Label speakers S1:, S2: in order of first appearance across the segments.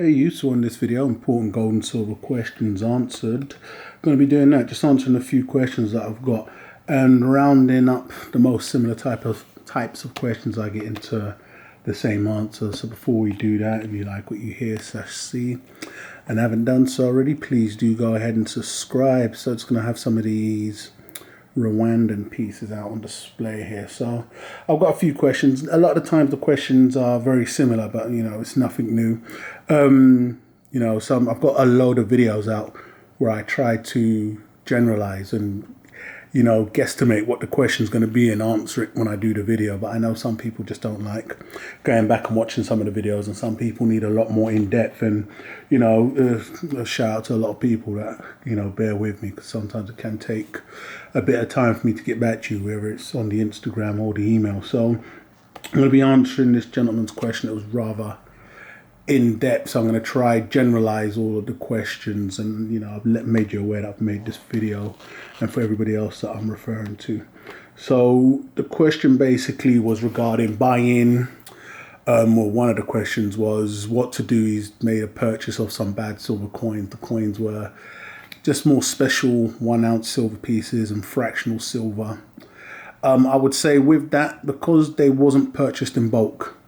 S1: Hey, you saw in this video important gold and silver questions answered. I'm going to be doing that, just answering a few questions that I've got and rounding up the most similar types of questions I get into the same answer. So before we do that, if you like what you hear/see and haven't done so already, please do go ahead and subscribe. So it's going to have some of these Rwandan pieces out on display here. So I've got a few questions. A lot of the times the questions are very similar, but it's nothing new. I've got a load of videos out where I try to generalize and guesstimate what the question's going to be and answer it when I do the video. But I know some people just don't like going back and watching some of the videos, and some people need a lot more in depth. And a shout out to a lot of people that bear with me, because sometimes it can take a bit of time for me to get back to you, whether it's on the Instagram or the email. So I'm going to be answering this gentleman's question. It was rather in depth, so I'm going to try generalize all of the questions, and I've made you aware that I've made this video, and for everybody else that I'm referring to. So the question basically was regarding buy-in. One of the questions was what to do. He's made a purchase of some bad silver coins. The coins were just more special 1 ounce silver pieces and fractional silver. I would say with that, because they wasn't purchased in bulk,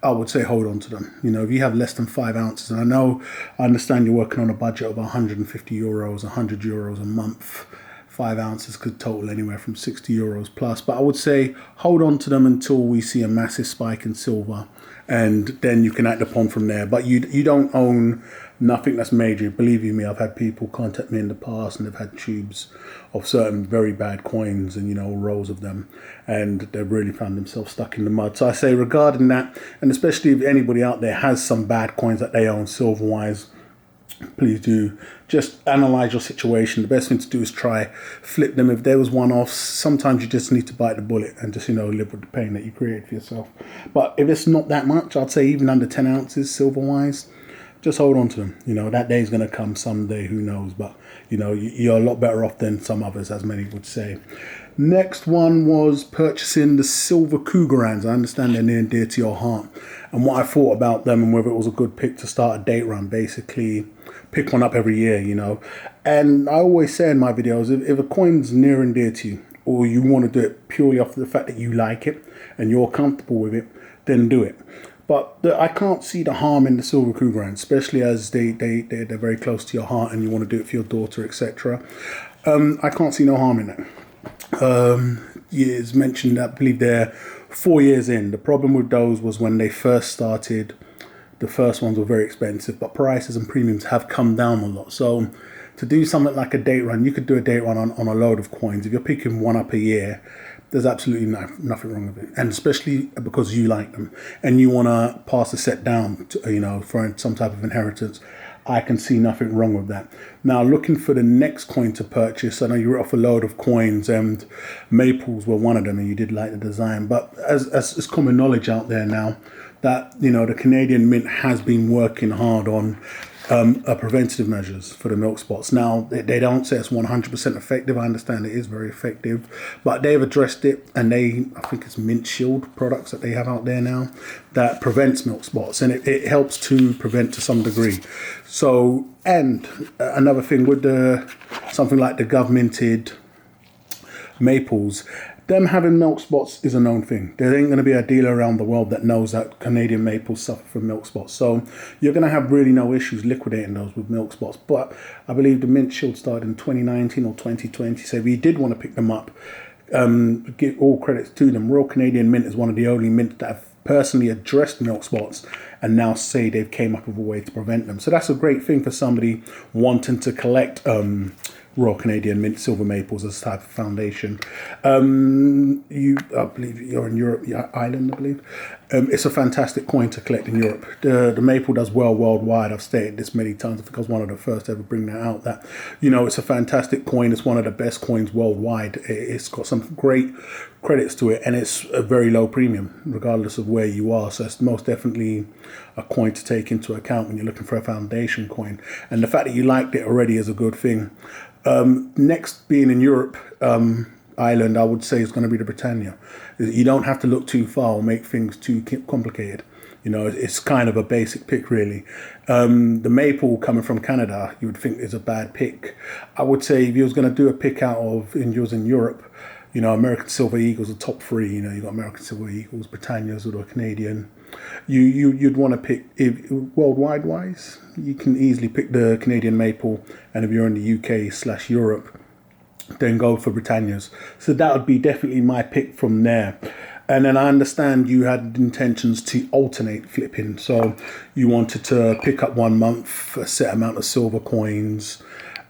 S1: I would say hold on to them. If you have less than 5 ounces, and I understand you're working on a budget of 150 euros, 100 euros a month. 5 ounces could total anywhere from 60 euros plus. But I would say hold on to them until we see a massive spike in silver, and then you can act upon from there. But you don't own nothing that's major. Believe you me, I've had people contact me in the past, and they've had tubes of certain very bad coins and rolls of them, and they've really found themselves stuck in the mud. So I say regarding that, and especially if anybody out there has some bad coins that they own silver wise, please do just analyze your situation. The best thing to do is try flip them. If there was one-offs, sometimes you just need to bite the bullet and just live with the pain that you create for yourself. But if it's not that much, I'd say even under 10 ounces silver wise, just hold on to them. That day is going to come someday, who knows, but you're a lot better off than some others, as many would say. Next one was purchasing the silver Krugerrands. I understand they're near and dear to your heart, and what I thought about them and whether it was a good pick to start a date run. Basically, pick one up every year, And I always say in my videos, if a coin's near and dear to you, or you want to do it purely off the fact that you like it and you're comfortable with it, then do it. But I can't see the harm in the silver Krugerrand, especially as they're very close to your heart and you want to do it for your daughter, etc. I can't see no harm in that. It's mentioned that I believe they're 4 years in. The problem with those was when they first started, the first ones were very expensive, but prices and premiums have come down a lot. So to do something like a date run, you could do a date run on a load of coins. If you're picking one up a year, there's absolutely nothing wrong with it, and especially because you like them and you want to pass the set down to, for some type of inheritance. I can see nothing wrong with that. Now, looking for the next coin to purchase, I know you were off a load of coins, and Maples were one of them, and you did like the design. But as common knowledge out there now, that the Canadian Mint has been working hard on preventative measures for the milk spots. Now, they don't say it's 100% effective. I understand it is very effective, but they've addressed it, and I think it's Mint Shield products that they have out there now that prevents milk spots, and it helps to prevent to some degree. So, and another thing with something like the governmented Maples, them having milk spots is a known thing. There ain't going to be a dealer around the world that knows that Canadian maples suffer from milk spots. So you're going to have really no issues liquidating those with milk spots. But I believe the Mint Shield started in 2019 or 2020. So if you did want to pick them up, give all credits to them. Royal Canadian Mint is one of the only mints that have personally addressed milk spots and now say they've came up with a way to prevent them. So that's a great thing for somebody wanting to collect Royal Canadian Mint silver maples as a type of foundation. I believe you're in Europe, Ireland, I believe. It's a fantastic coin to collect in Europe. The maple does well worldwide. I've stated this many times. I think I was one of the first to ever bring that out. That it's a fantastic coin. It's one of the best coins worldwide. It's got some great credits to it, and it's a very low premium, regardless of where you are. So it's most definitely a coin to take into account when you're looking for a foundation coin. And the fact that you liked it already is a good thing. Next, being in Europe, Ireland, I would say is going to be the Britannia. You don't have to look too far or make things too complicated. You know, it's kind of a basic pick, really. The maple coming from Canada, you would think is a bad pick. I would say if you was going to do a pick out of Indians in Europe, you know, American Silver Eagles are top three. You know, you got American Silver Eagles, Britannia's or Canadian. You'd want to pick, if worldwide wise, you can easily pick the Canadian maple, and if you're in the UK/Europe, then go for Britannia's. So that would be definitely my pick from there. And then I understand you had intentions to alternate flipping. So you wanted to pick up 1 month a set amount of silver coins,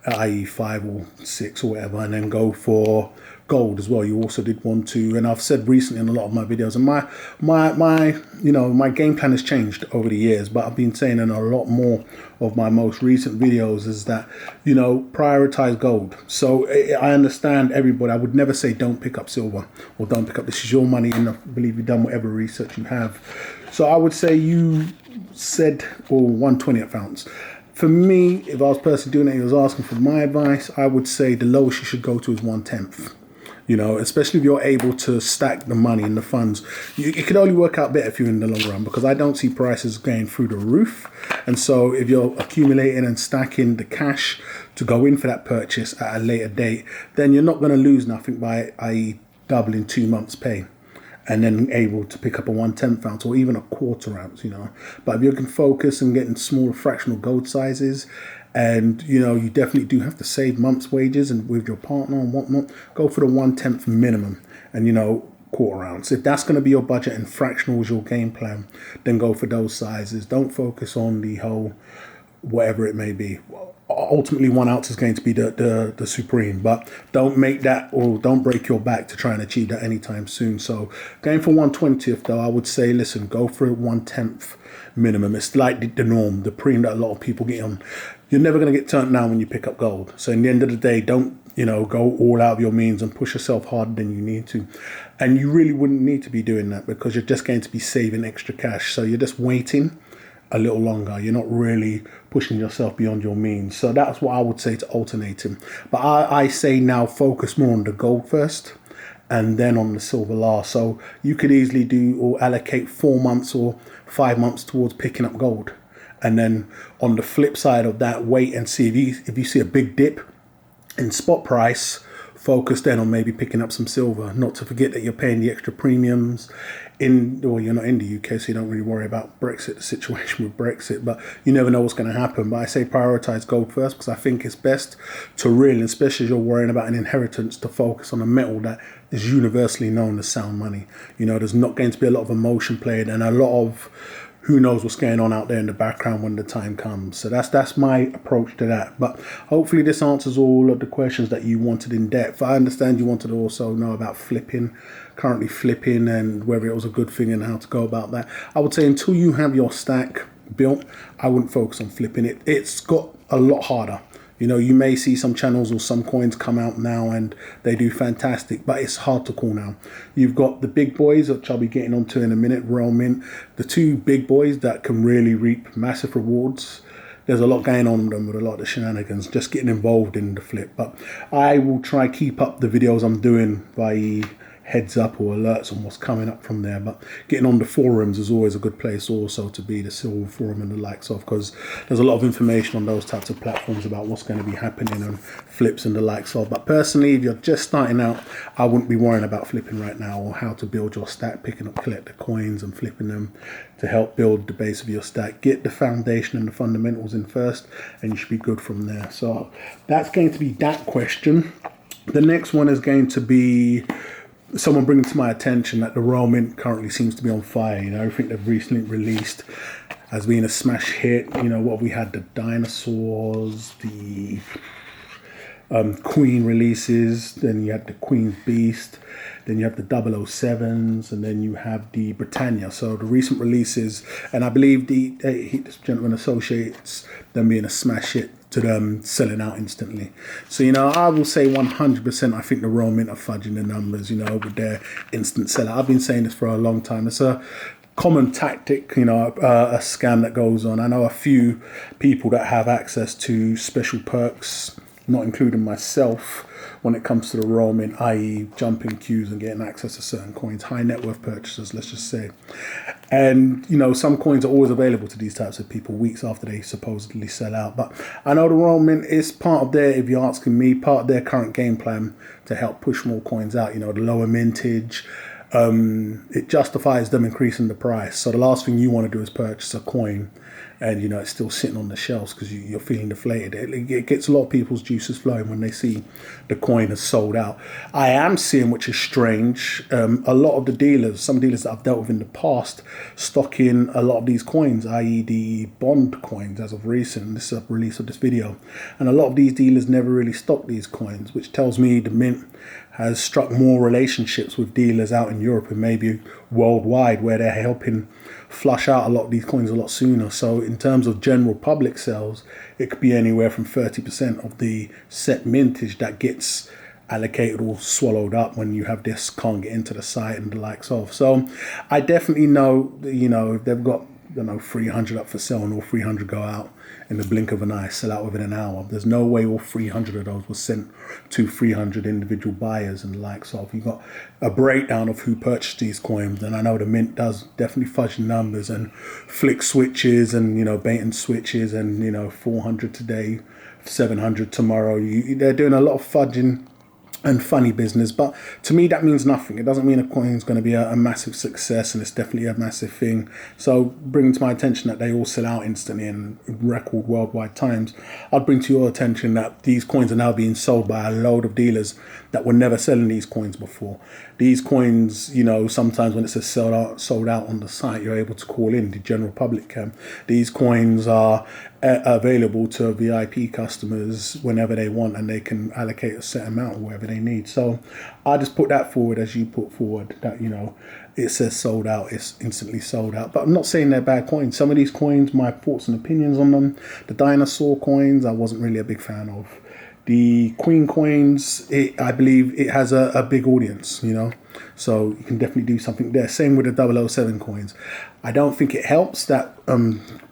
S1: i.e. 5 or 6 or whatever, and then go for gold as well. You also did want to, and I've said recently in a lot of my videos, and my game plan has changed over the years, but I've been saying in a lot more of my most recent videos is that, you know, prioritize gold. So I understand everybody, I would never say don't pick up silver or don't pick up, this is your money, and I believe you've done whatever research you have. So I would say you said, 1/20th ounce. For me, if I was personally doing it and he was asking for my advice, I would say the lowest you should go to is 1/10. You know, especially if you're able to stack the money and the funds. It could only work out better for you in the long run, because I don't see prices going through the roof. And so if you're accumulating and stacking the cash to go in for that purchase at a later date, then you're not going to lose nothing by, i.e. doubling 2 months' pay, and then able to pick up a 1/10 ounce or even a 1/4 ounce, you know. But if you can focus on getting smaller fractional gold sizes, and, you know, you definitely do have to save month's wages and with your partner and whatnot, go for the 1/10 minimum and, you know, 1/4 ounce. If that's going to be your budget and fractional is your game plan, then go for those sizes. Don't focus on the whole, whatever it may be. Ultimately, 1 ounce is going to be the supreme, but don't make that, or don't break your back to try and achieve that anytime soon. So going for 1/20th though, I would say, listen, go for 1/10 minimum. It's like the norm, the premium that a lot of people get on. You're never going to get turned down when you pick up gold. So in the end of the day, don't, you know, go all out of your means and push yourself harder than you need to. And you really wouldn't need to be doing that, because you're just going to be saving extra cash. So you're just waiting a little longer. You're not really pushing yourself beyond your means. So that's what I would say to alternating. But I say now focus more on the gold first and then on the silver last. So you could easily do or allocate 4 months or 5 months towards picking up gold. And then on the flip side of that, wait and see if you see a big dip in spot price, focus then on maybe picking up some silver. Not to forget that you're paying the extra premiums you're not in the UK, so you don't really worry about Brexit, the situation with Brexit, but you never know what's going to happen. But I say prioritize gold first, because I think it's best to really, especially as you're worrying about an inheritance, to focus on a metal that is universally known as sound money. You know, there's not going to be a lot of emotion played and a lot of who knows what's going on out there in the background when the time comes. So that's my approach to that. But hopefully this answers all of the questions that you wanted in depth. I understand you wanted to also know about currently flipping, and whether it was a good thing and how to go about that. I would say until you have your stack built, I wouldn't focus on flipping it. It's got a lot harder. You know, you may see some channels or some coins come out now and they do fantastic, but it's hard to call now. You've got the big boys, which I'll be getting onto in a minute, Realm Mint, the two big boys that can really reap massive rewards. There's a lot going on with them, with a lot of shenanigans, just getting involved in the flip. But I will try keep up the videos I'm doing by heads up or alerts on what's coming up from there. But getting on the forums is always a good place also to be, the Silver Forum and the likes of, because there's a lot of information on those types of platforms about what's going to be happening and flips and the likes of. But personally, if you're just starting out, I wouldn't be worrying about flipping right now, or how to build your stack, picking up collector coins and flipping them to help build the base of your stack. Get the foundation and the fundamentals in first, and you should be good from there. So that's going to be that question. The next one is going to be someone bringing to my attention that the Realm Mint currently seems to be on fire. You know, everything they've recently released has been a smash hit. You know, what we had, the dinosaurs, the Queen releases, then you had the Queen's Beast, then you have the 007s, and then you have the Britannia. So the recent releases, and I believe this gentleman associates them being a smash hit to them selling out instantly. So, you know, I will say 100% I think the Realm Mint are fudging the numbers, you know, with their instant sellout. I've been saying this for a long time. It's a common tactic, you know, a scam that goes on. I know a few people that have access to special perks, not including myself, when it comes to the roaming, i.e. jumping queues and getting access to certain coins, high net worth purchasers, let's just say. And, you know, some coins are always available to these types of people weeks after they supposedly sell out. But I know the roaming is part of their, if you're asking me, part of their current game plan to help push more coins out. You know, the lower mintage, it justifies them increasing the price. So the last thing you want to do is purchase a coin and, you know, it's still sitting on the shelves because you're feeling deflated. It gets a lot of people's juices flowing when they see the coin is sold out. I am seeing, which is strange, a lot of the dealers, some dealers that I've dealt with in the past, stock in a lot of these coins, i.e. the bond coins as of recent. This is a release of this video. And a lot of these dealers never really stock these coins, which tells me the mint has struck more relationships with dealers out in Europe and maybe worldwide where they're helping flush out a lot of these coins a lot sooner. So in terms of general public sales, it could be anywhere from 30% of the set mintage that gets allocated or swallowed up when you have this can't get into the site and the likes of. So I definitely know, you know, if they've got, you know, 300 up for sale and all 300 go out in the blink of an eye, sell out within an hour. There's no way all 300 of those were sent to 300 individual buyers and the likes of. You've got a breakdown of who purchased these coins, and I know the mint does definitely fudge numbers and flick switches and, you know, bait and switches and, you know, 400 today, 700 tomorrow. They're doing a lot of fudging and funny business, but to me that means nothing. It doesn't mean a coin is going to be a massive success, and it's definitely a massive thing. So bringing to my attention that they all sell out instantly in record worldwide times, I'd bring to your attention that these coins are now being sold by a load of dealers that were never selling these coins before. These coins, you know, sometimes when it says sold out on the site, you're able to call in, the general public can. These coins are available to VIP customers whenever they want, and they can allocate a set amount wherever they need. So I just put that forward as you put forward that, you know, it says sold out, it's instantly sold out. But I'm not saying they're bad coins. Some of these coins, my thoughts and opinions on them, the dinosaur coins, I wasn't really a big fan of. The Queen coins, I believe it has a big audience, you know, so you can definitely do something there. Same with the 007 coins. I don't think it helps that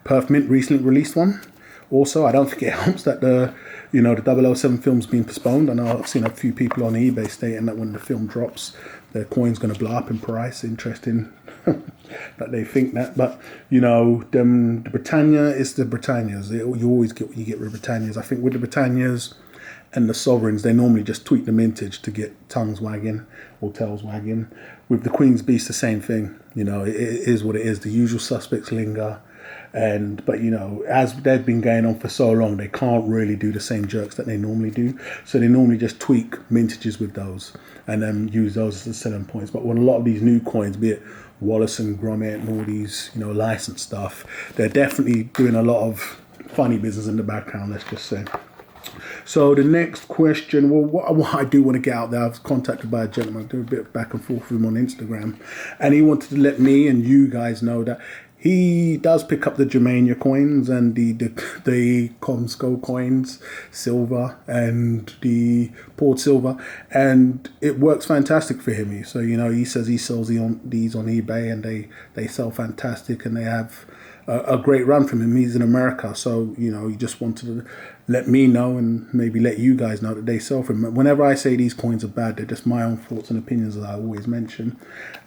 S1: Perth Mint recently released one. Also, I don't think it helps that the 007 film's been postponed. I know I've seen a few people on eBay stating that when the film drops, their coin's going to blow up in price. Interesting that they think that. But, you know, the Britannia is the Britannias. You always get what you get with Britannias. I think with the Britannias and the sovereigns, they normally just tweak the mintage to get tongues wagging or tails wagging. With the Queen's Beast, the same thing. You know, it is what it is. The usual suspects linger. But you know, as they've been going on for so long, they can't really do the same jerks that they normally do. So they normally just tweak mintages with those and then use those as the selling points. But when a lot of these new coins, be it Wallace and Gromit and all these, you know, licensed stuff, they're definitely doing a lot of funny business in the background, let's just say. So the next question, well, what I do want to get out there, I was contacted by a gentleman, do a bit of back and forth with him on Instagram, and he wanted to let me and you guys know that he does pick up the Germania coins and the Comsco coins, silver, and the Port Silver, and it works fantastic for him. So, you know, he says he sells these on eBay, and they sell fantastic, and they have a great run from him. He's in America, so, you know, he just wanted to let me know and maybe let you guys know that they sell for him. Whenever I say these coins are bad, they're just my own thoughts and opinions, as I always mention.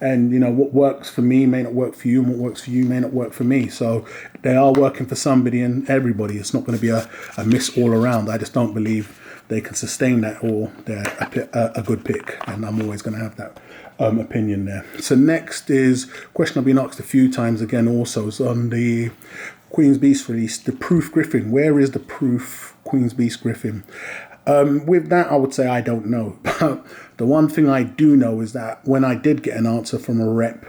S1: And, you know, what works for me may not work for you, and what works for you may not work for me. So they are working for somebody and everybody. It's not going to be a miss all around. I just don't believe they can sustain that, or they're a good pick. And I'm always going to have that opinion there. So next is a question I've been asked a few times again also. It's on the Queen's Beast release, the Proof Griffin. Where is the Proof Queen's Beast Griffin? With that, I would say I don't know. But the one thing I do know is that when I did get an answer from a rep,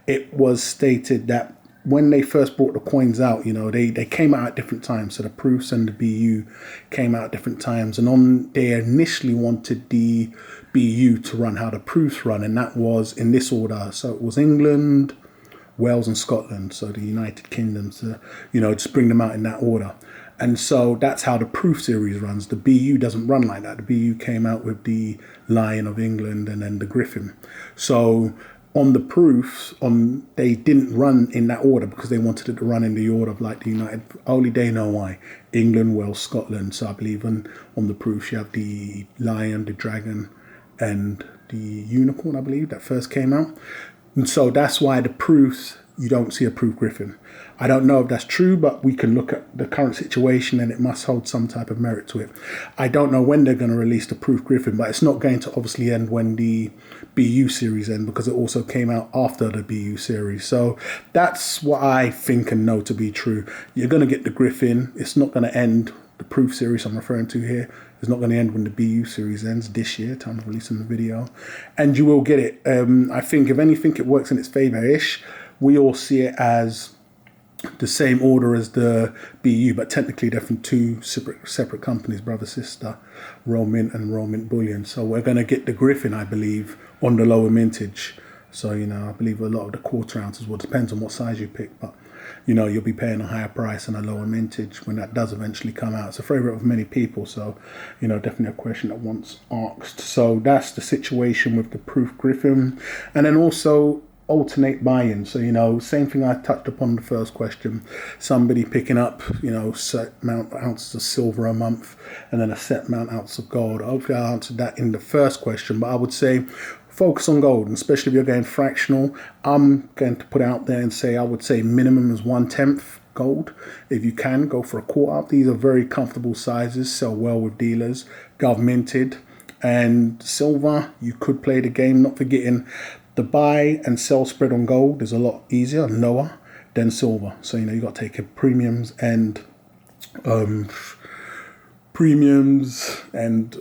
S1: it was stated that when they first brought the coins out, you know, they came out at different times. So the Proofs and the BU came out at different times. And they initially wanted the BU to run how the Proofs run. And that was in this order. So it was England, Wales and Scotland, so the United Kingdom, to, you know, just bring them out in that order. And so that's how the Proof series runs. The BU doesn't run like that. The BU came out with the Lion of England and then the Griffin. So on the proofs, they didn't run in that order because they wanted it to run in the order of like the United. Only they know why. England, Wales, Scotland. So I believe on the proofs you have the lion, the dragon, and the unicorn, I believe, that first came out. And so that's why the proofs, you don't see a proof griffin. I don't know if that's true, but we can look at the current situation and it must hold some type of merit to it. I don't know when they're going to release the proof griffin, but it's not going to obviously end when the BU series end, because it also came out after the BU series. So that's what I think and know to be true. You're going to get the griffin. It's not going to end. The proof series I'm referring to here is not going to end when the BU series ends this year, time of releasing the video. And you will get it. I think if anything, it works in its favor-ish. We all see it as the same order as the BU, but technically they're from two separate companies, brother, sister, Royal Mint and Royal Mint Bullion. So we're going to get the griffin, I believe, on the lower mintage. So, I believe a lot of the quarter ounces, well, depends on what size you pick, but, you'll be paying a higher price and a lower mintage when that does eventually come out. It's a favourite of many people, so, definitely a question that once asked. So that's the situation with the proof griffin. And then also alternate buy-in. So, same thing I touched upon the first question. Somebody picking up, set amount of ounces of silver a month and then a set amount of ounces of gold. Hopefully I answered that in the first question, but I would say focus on gold, and especially if you're going fractional. I'm going to put out there and say I would say minimum is 1/10 gold. If you can, go for a quarter. These are very comfortable sizes, sell well with dealers, governmented. And silver, you could play the game, not forgetting the buy and sell spread on gold is a lot easier and lower than silver. So, you got to take in premiums and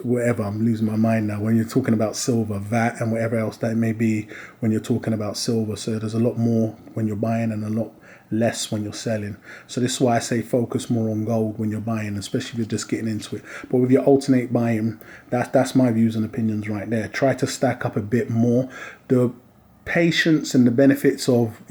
S1: whatever. I'm losing my mind now. When you're talking about silver, VAT and whatever else that may be when you're talking about silver. So there's a lot more when you're buying and a lot less when you're selling. So this is why I say focus more on gold when you're buying, especially if you're just getting into it. But with your alternate buying, that's my views and opinions right there. Try to stack up a bit more. The patience and the benefits of,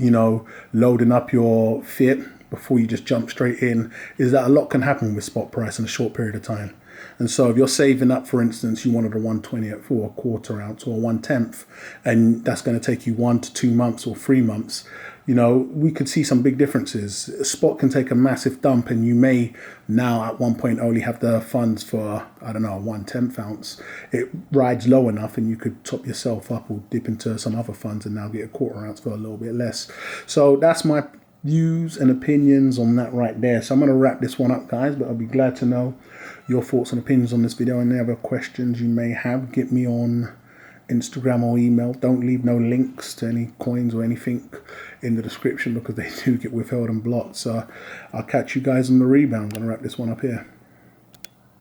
S1: loading up your fiat before you just jump straight in is that a lot can happen with spot price in a short period of time. And so if you're saving up, for instance, you wanted a 120 for a quarter ounce or 1/10, and that's going to take you 1 to 2 months or 3 months, we could see some big differences. A spot can take a massive dump, and you may now at one point only have the funds for, I don't know, 1/10 ounce. It rides low enough and you could top yourself up or dip into some other funds and now get a quarter ounce for a little bit less. So that's my views and opinions on that right there. So I'm going to wrap this one up, guys, but I'll be glad to know your thoughts and opinions on this video. And any other questions you may have, get me on Instagram or email. Don't leave no links to any coins or anything in the description because they do get withheld and blocked. So I'll catch you guys on the rebound. I'm going to wrap this one up here.